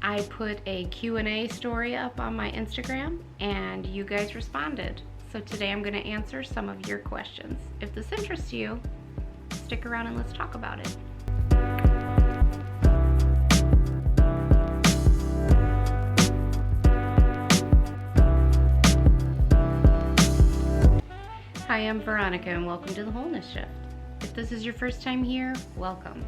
I put a Q&A story up on my Instagram and you guys responded. So today I'm going to answer some of your questions. If this interests you, stick around and let's talk about it. Hi, I'm Veronica and welcome to the Wholeness Shift. If this is your first time here, welcome.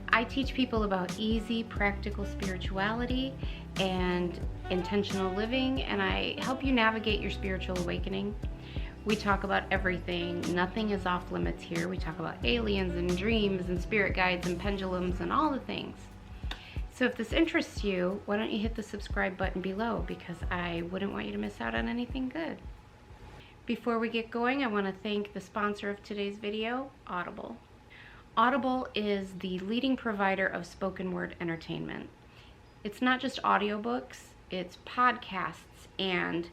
I teach people about easy, practical spirituality and intentional living, and I help you navigate your spiritual awakening. We talk about everything. Nothing is off limits here. We talk about aliens and dreams and spirit guides and pendulums and all the things. So if this interests you, why don't you hit the subscribe button below, because I wouldn't want you to miss out on anything good. Before we get going, I want to thank the sponsor of today's video, Audible. Audible is the leading provider of spoken word entertainment. It's not just audiobooks, it's podcasts and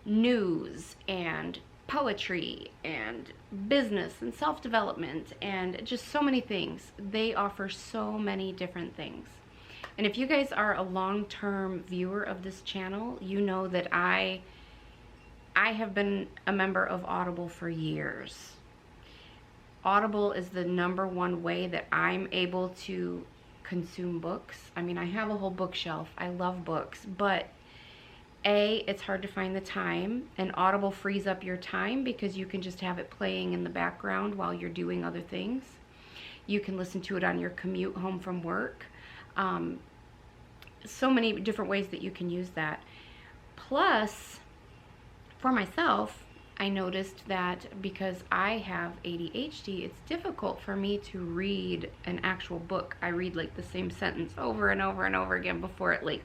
news and poetry and business and self-development and just so many things. They offer so many different things. And if you guys are a long-term viewer of this channel, you know that I have been a member of Audible for years. Audible is the #1 way that I'm able to consume books. I mean, I have a whole bookshelf. I love books, but it's hard to find the time, and Audible frees up your time because you can just have it playing in the background while you're doing other things. You can listen to it on your commute home from work. So many different ways that you can use that. Plus, for myself, I noticed that because I have ADHD, it's difficult for me to read an actual book. I read like the same sentence over and over and over again before it like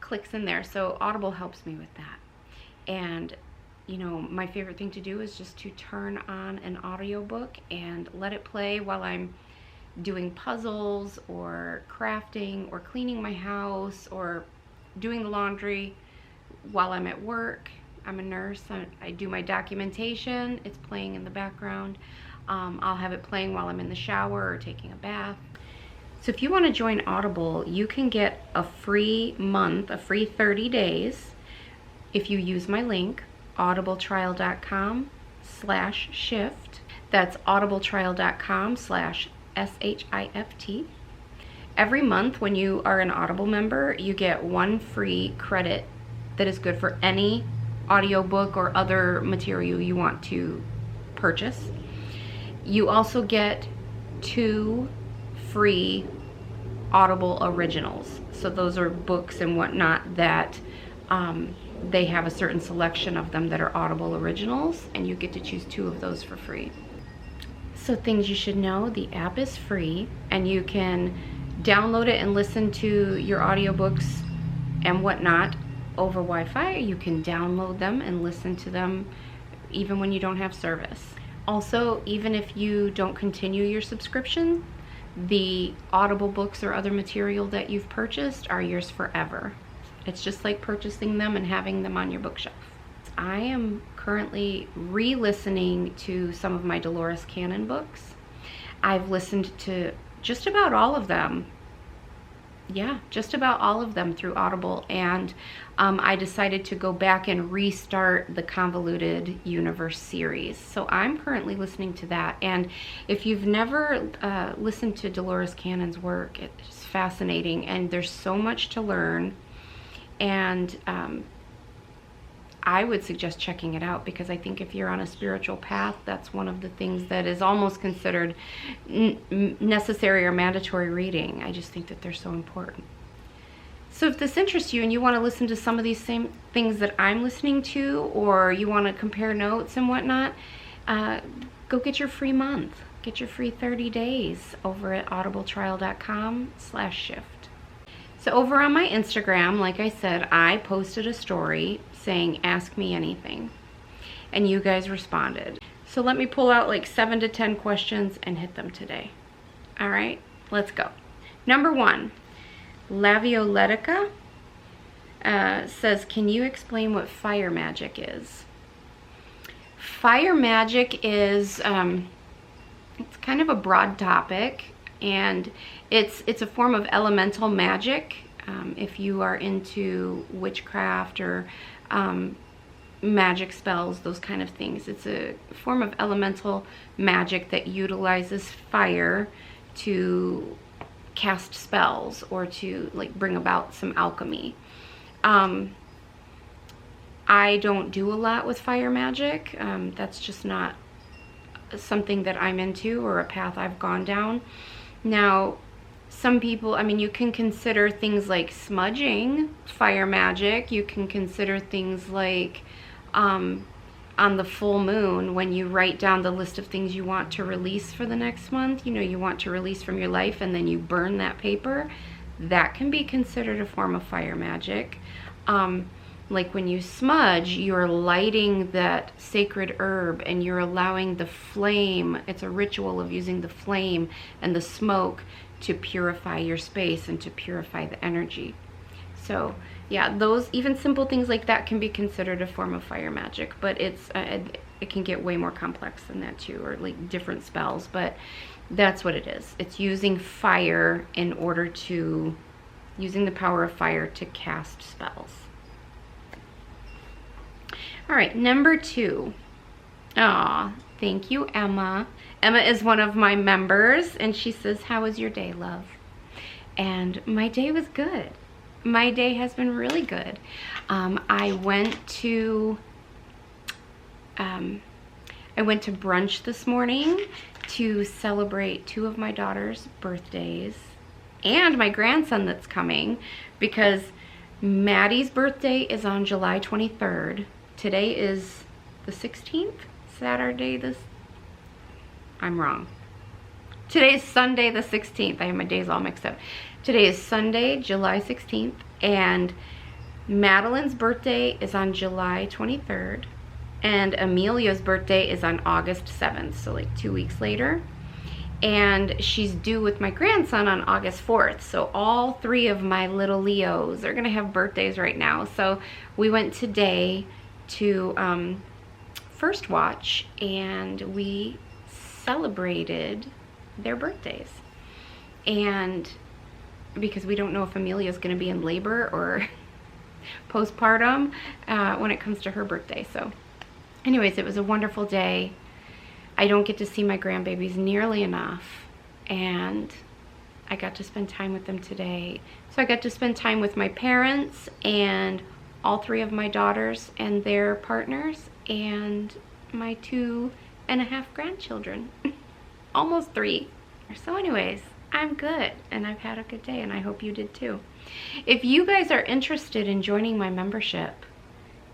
clicks in there. So Audible helps me with that. And you know, my favorite thing to do is just to turn on an audiobook and let it play while I'm doing puzzles or crafting or cleaning my house or doing the laundry while I'm at work. I'm a nurse. I do my documentation. It's playing in the background. I'll have it playing while I'm in the shower or taking a bath. So if you want to join Audible, you can get a free month, a free 30 days, if you use my link, audibletrial.com/shift. That's audibletrial.com/SHIFT. Every month when you are an Audible member, you get 1 free credit that is good for any audiobook or other material you want to purchase. You also get 2 free Audible originals. So those are books and whatnot that they have a certain selection of them that are Audible originals, and you get to choose 2 of those for free. So things you should know: the app is free and you can download it and listen to your audiobooks and whatnot over Wi-Fi. You can download them and listen to them even when you don't have service. Also, even if you don't continue your subscription, the Audible books or other material that you've purchased are yours forever. It's just like purchasing them and having them on your bookshelf. I am currently re-listening to some of my Dolores Cannon books. I've listened to just about all of them. Yeah, just about all of them through Audible, and I decided to go back and restart the Convoluted Universe series. So I'm currently listening to that, and if you've never listened to Dolores Cannon's work, it's fascinating, and there's so much to learn, and I would suggest checking it out, because I think if you're on a spiritual path, that's one of the things that is almost considered necessary or mandatory reading. I just think that they're so important. So if this interests you and you want to listen to some of these same things that I'm listening to, or you want to compare notes and whatnot, go get your free month. Get your free 30 days over at audibletrial.com/shift. So over on my Instagram, like I said, I posted a story saying, ask me anything. And you guys responded. So let me pull out like 7 to 10 questions and hit them today. All right, let's go. Number 1, Lavioletica says, can you explain what fire magic is? Fire magic is, it's kind of a broad topic. And it's a form of elemental magic. If you are into witchcraft or magic spells, those kind of things, it's a form of elemental magic that utilizes fire to cast spells or to like bring about some alchemy. I don't do a lot with fire magic. That's just not something that I'm into or a path I've gone down. Now, some people, I mean, you can consider things like smudging fire magic. You can consider things like on the full moon, when you write down the list of things you want to release for the next month, you know, you want to release from your life, and then you burn that paper. That can be considered a form of fire magic. Like when you smudge, you're lighting that sacred herb and you're allowing the flame, it's a ritual of using the flame and the smoke to purify your space and to purify the energy. So yeah, those, even simple things like that can be considered a form of fire magic, but it can get way more complex than that too, or like different spells, but that's what it is. It's using fire in order to, using the power of fire to cast spells. All right, number 2. Aw, thank you, Emma. Emma is one of my members, and she says, how was your day, love? And my day was good. My day has been really good. I went to brunch this morning to celebrate 2 of my daughter's birthdays and my grandson that's coming, because Maddie's birthday is on July 23rd. Today is the 16th, Saturday I'm wrong. Today is Sunday the 16th. I have my days all mixed up. Today is Sunday, July 16th, and Magdalene's birthday is on July 23rd, and Amelia's birthday is on August 7th, so like 2 weeks later. And she's due with my grandson on August 4th. So all 3 of my little Leos are gonna have birthdays right now. So we went today to First Watch, and we celebrated their birthdays. And because we don't know if Amelia's gonna be in labor or postpartum when it comes to her birthday. So anyways, it was a wonderful day. I don't get to see my grandbabies nearly enough, and I got to spend time with them today. So I got to spend time with my parents and all 3 of my daughters and their partners and my 2.5 grandchildren. Almost 3. So anyways, I'm good, and I've had a good day, and I hope you did too. If you guys are interested in joining my membership,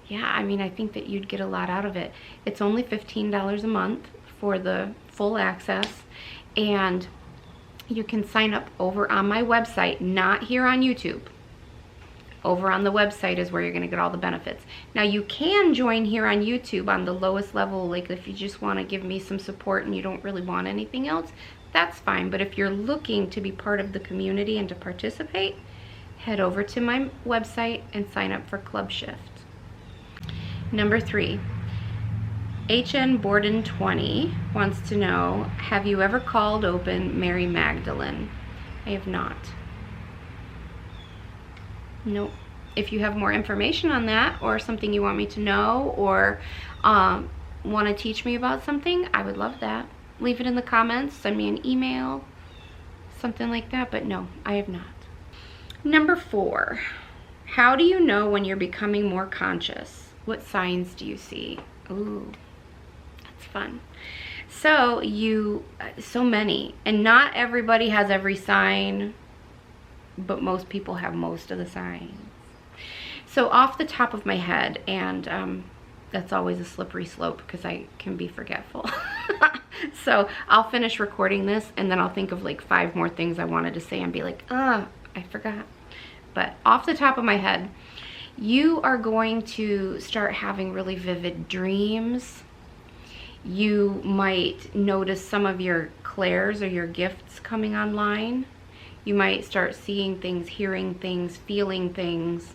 yeah, I mean, I think that you'd get a lot out of it. It's only $15 a month for the full access, and you can sign up over on my website, not here on YouTube. Over on the website is where you're going to get all the benefits. Now, you can join here on YouTube on the lowest level, like if you just want to give me some support and you don't really want anything else, that's fine. But if you're looking to be part of the community and to participate, head over to my website and sign up for Club Shift. Number 3, HN Borden 20 wants to know, have you ever called open Mary Magdalene? I have not. Nope. If you have more information on that, or something you want me to know, or want to teach me about something, I would love that. Leave it in the comments, send me an email, something like that, but no, I have not. Number 4, how do you know when you're becoming more conscious? What signs do you see? Ooh, that's fun. So so many, and not everybody has every sign, but most people have most of the signs. So off the top of my head, and that's always a slippery slope because I can be forgetful. So I'll finish recording this, and then I'll think of like 5 more things I wanted to say and be like, I forgot. But off the top of my head, you are going to start having really vivid dreams. You might notice some of your clairs or your gifts coming online. You might start seeing things, hearing things, feeling things,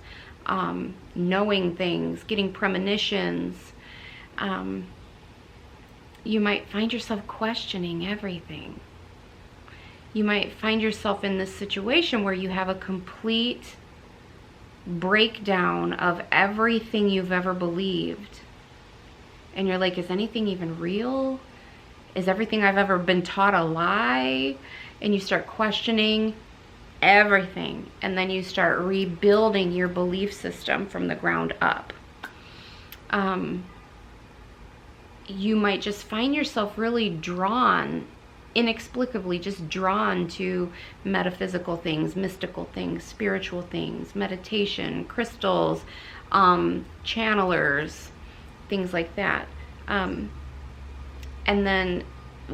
knowing things, getting premonitions. You might find yourself questioning everything. You might find yourself in this situation where you have a complete breakdown of everything you've ever believed. And you're like, is anything even real? Is everything I've ever been taught a lie? And you start questioning everything. And then you start rebuilding your belief system from the ground up. You might just find yourself really drawn, inexplicably just drawn to metaphysical things, mystical things, spiritual things, meditation, crystals, channelers, things like that. And then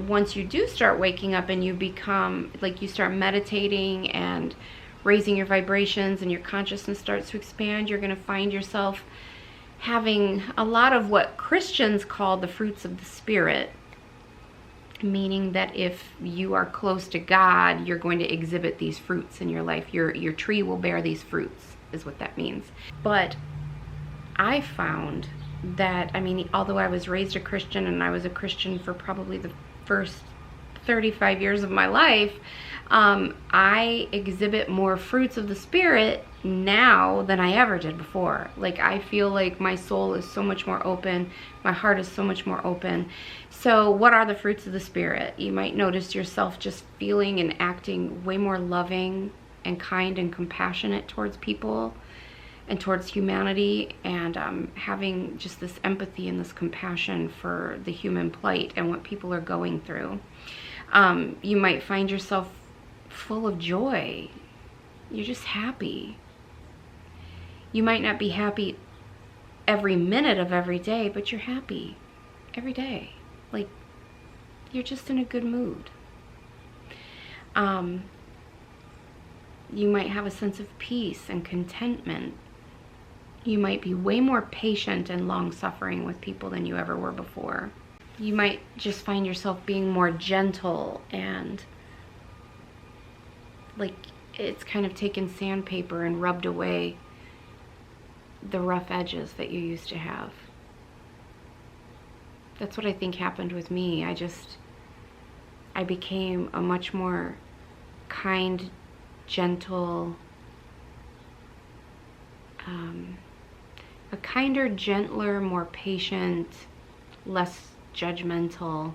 once you do start waking up and you become, like, you start meditating and raising your vibrations and your consciousness starts to expand, you're going to find yourself having a lot of what Christians call the fruits of the Spirit, meaning that if you are close to God, you're going to exhibit these fruits in your life. Your tree will bear these fruits, is what that means. But I found that, I mean, although I was raised a Christian and I was a Christian for probably the first 35 years of my life, I exhibit more fruits of the Spirit now than I ever did before. Like, I feel like my soul is so much more open, my heart is so much more open. So what are the fruits of the Spirit? You might notice yourself just feeling and acting way more loving and kind and compassionate towards people and towards humanity, and having just this empathy and this compassion for the human plight and what people are going through. You might find yourself full of joy. You're just happy. You might not be happy every minute of every day, but you're happy every day. Like, you're just in a good mood. You might have a sense of peace and contentment. You might be way more patient and long-suffering with people than you ever were before. You might just find yourself being more gentle, and like it's kind of taken sandpaper and rubbed away the rough edges that you used to have. That's what I think happened with me. I became a much more kind, gentle, a kinder, gentler, more patient, less judgmental,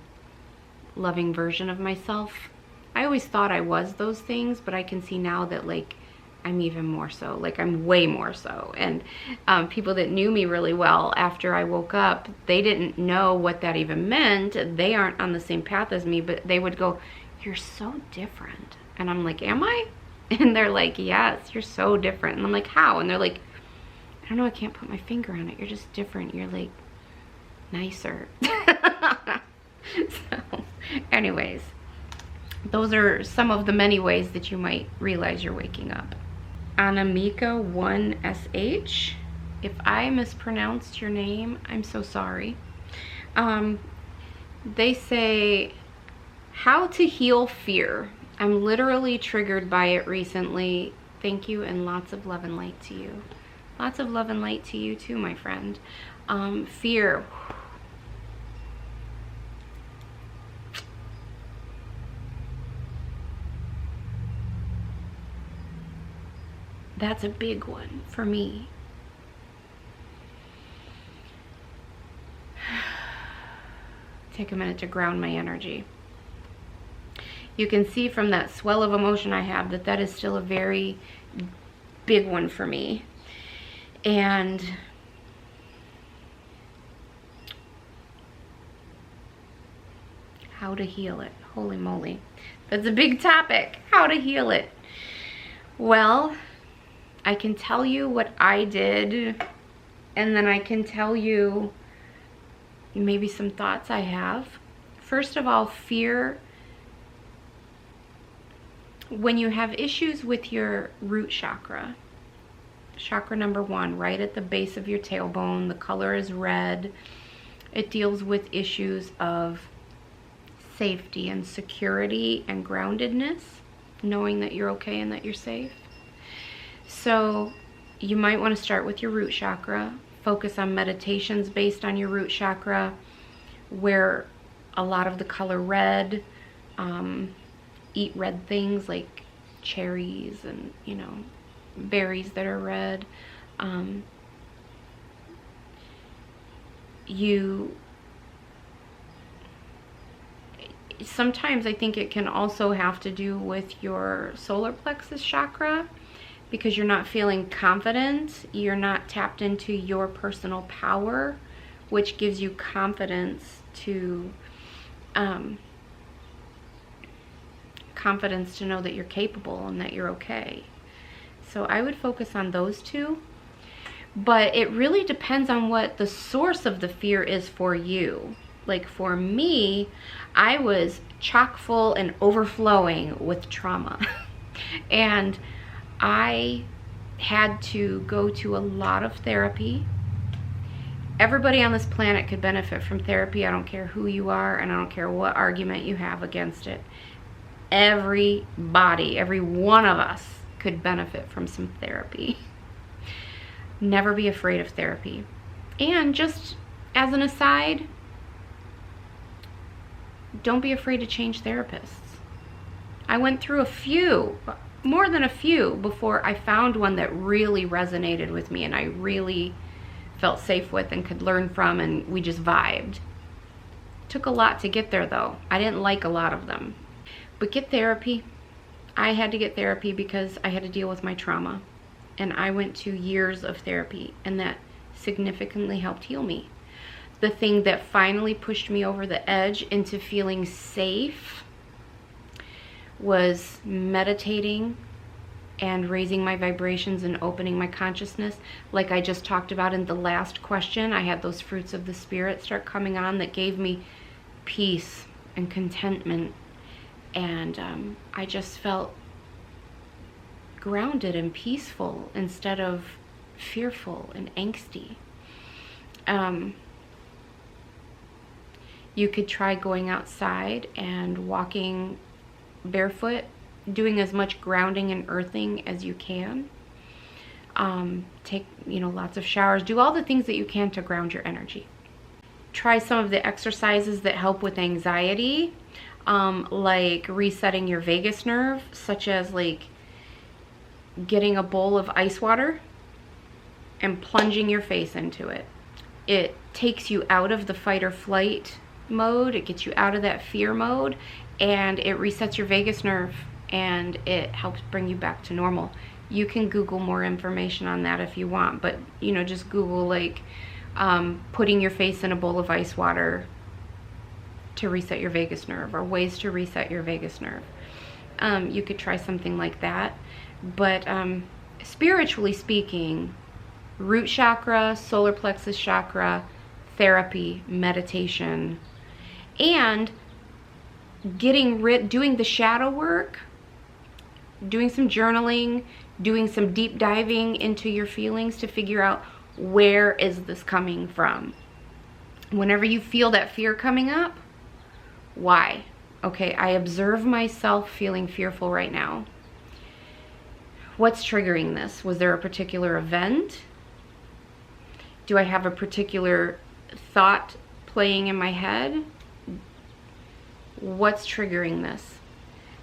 loving version of myself. I always thought I was those things, but I can see now that, like, I'm even more so. Like, I'm way more so. And people that knew me really well after I woke up, they didn't know what that even meant. They aren't on the same path as me, but they would go, "You're so different." And I'm like, "Am I?" And they're like, "Yes, you're so different." And I'm like, "How?" And they're like, "I don't know, I can't put my finger on it. You're just different. You're like nicer." So, anyways, those are some of the many ways that you might realize you're waking up. Anamika 1SH, if I mispronounced your name, I'm so sorry. They say, how to heal fear. I'm literally triggered by it recently. Thank you, and lots of love and light to you. Lots of love and light to you too, my friend. Fear. That's a big one for me. Take a minute to ground my energy. You can see from that swell of emotion I have that that is still a very big one for me. And how to heal it. Holy moly. That's a big topic. How to heal it. Well, I can tell you what I did, and then I can tell you maybe some thoughts I have. First of all, fear. When you have issues with your root chakra, chakra number 1, right at the base of your tailbone, the color is red. It deals with issues of safety and security and groundedness, knowing that you're okay and that you're safe. So you might want to start with your root chakra, focus on meditations based on your root chakra, where a lot of the color red eat red things like cherries and, you know, berries that are red. Sometimes I think it can also have to do with your solar plexus chakra, because you're not feeling confident, you're not tapped into your personal power, which gives you confidence to know that you're capable and that you're okay. So I would focus on those two, but it really depends on what the source of the fear is for you. Like for me, I was chock full and overflowing with trauma. And I had to go to a lot of therapy. Everybody on this planet could benefit from therapy. I don't care who you are, and I don't care what argument you have against it. Everybody, every one of us could benefit from some therapy. Never be afraid of therapy. And just as an aside, don't be afraid to change therapists. I went through a few, more than a few, before I found one that really resonated with me and I really felt safe with and could learn from, and we just vibed. Took a lot to get there though. I didn't like a lot of them. But get therapy. I had to get therapy because I had to deal with my trauma. And I went to years of therapy, and that significantly helped heal me. The thing that finally pushed me over the edge into feeling safe was meditating and raising my vibrations and opening my consciousness. Like I just talked about in the last question, I had those fruits of the spirit start coming on that gave me peace and contentment. And I just felt grounded and peaceful instead of fearful and angsty. You could try going outside and walking barefoot, doing as much grounding and earthing as you can. Take, you know, lots of showers. Do all the things that you can to ground your energy. Try some of the exercises that help with anxiety, like resetting your vagus nerve, such as like getting a bowl of ice water and plunging your face into it. It takes you out of the fight or flight mode. It gets you out of that fear mode, and it resets your vagus nerve, and it helps bring you back to normal. You can Google more information on that if you want, but you know, just Google like putting your face in a bowl of ice water to reset your vagus nerve, or ways to reset your vagus nerve. You could try something like that. But spiritually speaking, root chakra, solar plexus chakra, therapy, meditation, and doing the shadow work, doing some journaling, doing some deep diving into your feelings to figure out, where is this coming from? Whenever you feel that fear coming up, why? Okay, I observe myself feeling fearful right now. What's triggering this? Was there a particular event? Do I have a particular thought playing in my head? What's triggering this?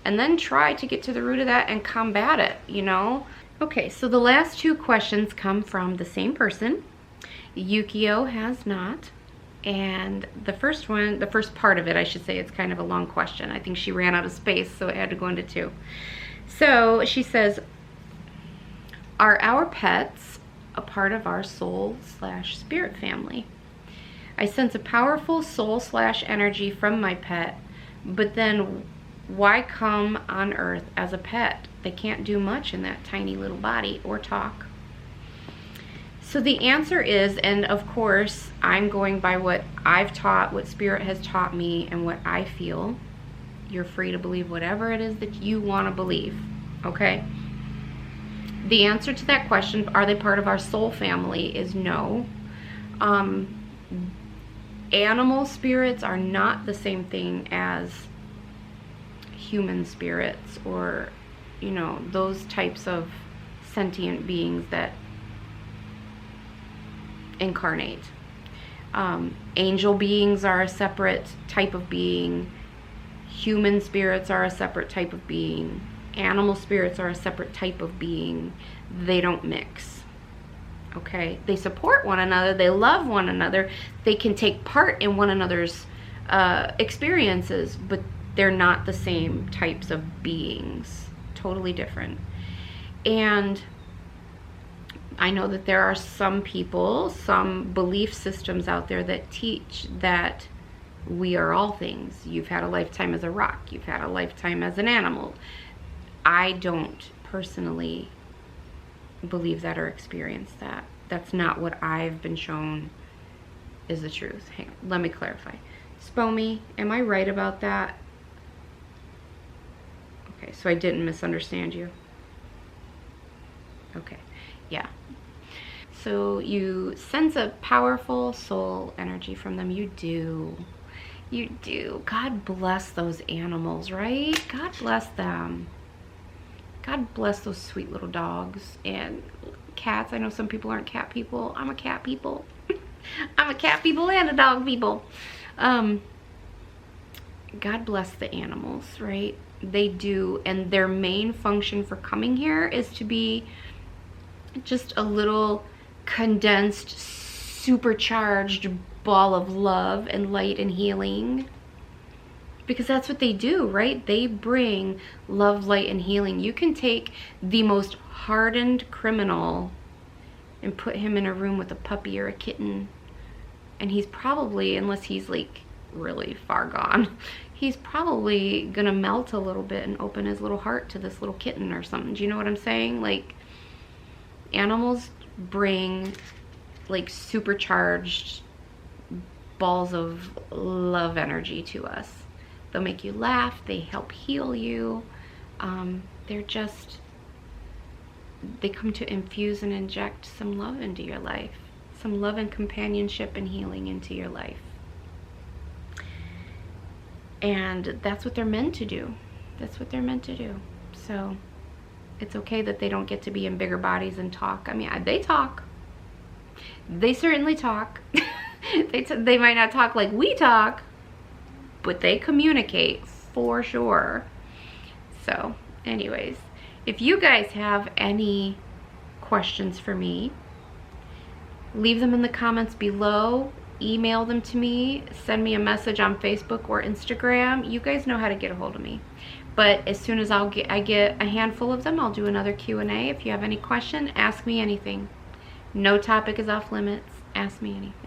And then try to get to the root of that and combat it, you know? Okay, so the last two questions come from the same person. Yukio has not. And the first one, the first part of it, I should say, it's kind of a long question. I think she ran out of space, so it had to go into two. So she says, are our pets a part of our soul/spirit family? I sense a powerful soul/energy from my pet, but then why come on Earth as a pet? They can't do much in that tiny little body or talk. So the answer is, and of course, I'm going by what I've taught, what Spirit has taught me, and what I feel. You're free to believe whatever it is that you want to believe, okay? The answer to that question, are they part of our soul family, is no. Animal spirits are not the same thing as human spirits, or, you know, those types of sentient beings that incarnate. Angel beings are a separate type of being. Human spirits are a separate type of being. Animal spirits are a separate type of being. They don't mix. Okay? They support one another. They love one another. They can take part in one another's experiences, but they're not the same types of beings. Totally different. And I know that there are some people, some belief systems out there that teach that we are all things. You've had a lifetime as a rock. You've had a lifetime as an animal. I don't personally believe that or experience that. That's not what I've been shown is the truth. Hang on, let me clarify. Spomy, am I right about that? Okay, so I didn't misunderstand you. Okay, yeah. So you sense a powerful soul energy from them. You do. You do. God bless those animals, right? God bless them. God bless those sweet little dogs and cats. I know some people aren't cat people. I'm a cat people. I'm a cat people and a dog people. God bless the animals, right? They do. And their main function for coming here is to be just a little condensed, supercharged ball of love and light and healing, because that's what they do, right? They bring love, light, and healing. You can take the most hardened criminal and put him in a room with a puppy or a kitten, and he's probably, unless he's like really far gone, he's probably gonna melt a little bit and open his little heart to this little kitten or something. Do you know what I'm saying? Like, animals bring like supercharged balls of love energy to us. They'll make you laugh. They help heal you. They're just, they come to infuse and inject some love into your life. Some love and companionship and healing into your life. And that's what they're meant to do. That's what they're meant to do. So it's okay that they don't get to be in bigger bodies and talk. I mean, they talk. They certainly talk. They might not talk like we talk, but they communicate for sure. So anyways, if you guys have any questions for me, leave them in the comments below. Email them to me. Send me a message on Facebook or Instagram. You guys know how to get a hold of me. But as soon as I get a handful of them, I'll do another Q&A. If you have any question, ask me anything. No topic is off limits. Ask me anything.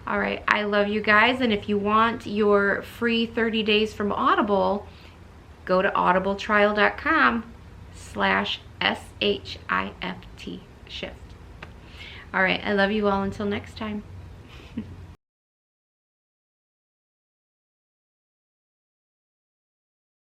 All right, I love you guys. And if you want your free 30 days from Audible, go to audibletrial.com/SHIFT shift. All right, I love you all. Until next time.